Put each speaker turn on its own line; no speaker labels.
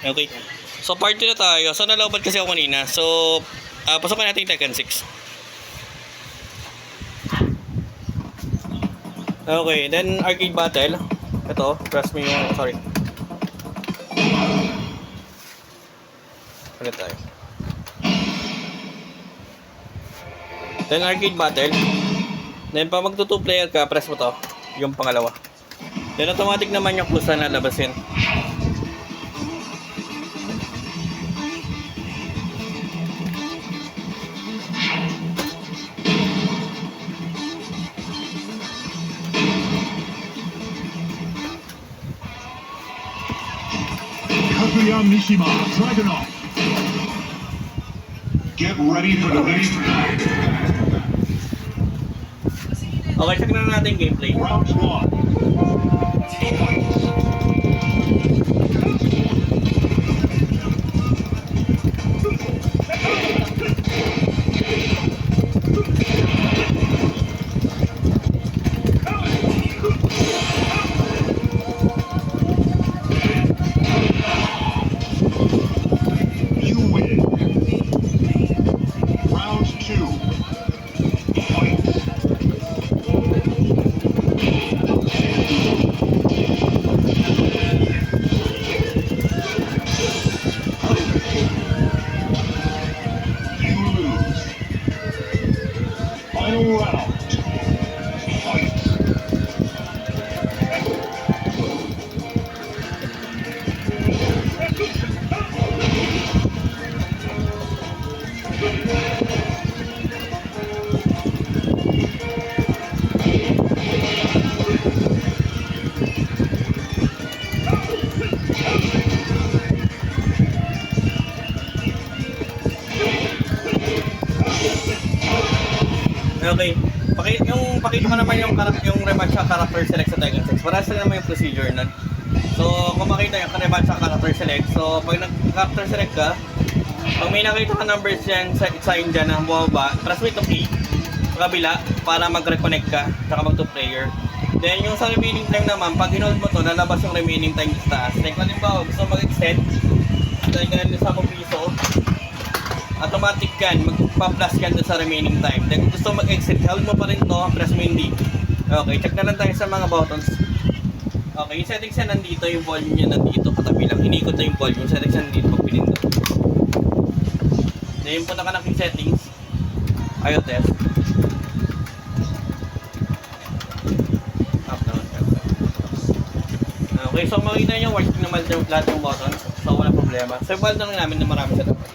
Okay. So part 2 na tayo. So nalobad kasi ako kanina. So pasukan natin yung Tekken 6. Okay, then arcade battle. Ito, press mo yung, sorry. Ulit tayo. Then arcade battle. Then pag magto 2 player ka, press mo to, yung pangalawa. Then automatic naman yung kusa na labasin.
Kaguya Mishima, Dragunov. Get ready for the next round.
Okay, check na natin yung gameplay.
Round 1. You win. Round 2. Fight. You lose. Final round. Fight.
Okay. Pakita ko naman yung rematch sa character select sa Tekken 6. Para sa naman yung procedure nun. So, kung makita yung rematch sa character select, so pag nag-character select ka, pag may nakita ka numbers dyan sa sign dyan na bumaba, press mo itong A sa kabila para mag-reconnect ka, saka mag-2 player. Then, yung sa remaining time naman, pag hinold mo to, lalabas yung remaining time sa taas. Like, halimbawa, gusto mag-extend, dahil ka na sa piso, automatic yan, magpa-plus yan sa remaining time. Then kung gusto mag-exit, hold mo pa rin to, press mo yung D. Okay, check na lang tayo sa mga buttons. Okay, yung settings yan nandito, yung volume yan nandito, katabi lang, inikot na yung volume, yung settings yan nandito, pag pinindot. Then yung punta ka ng settings, ayaw test. Up naman. Okay, so makikita nyo, working naman yung lahat ng buttons, so wala problema. So, balik na lang namin na marami sa dapat.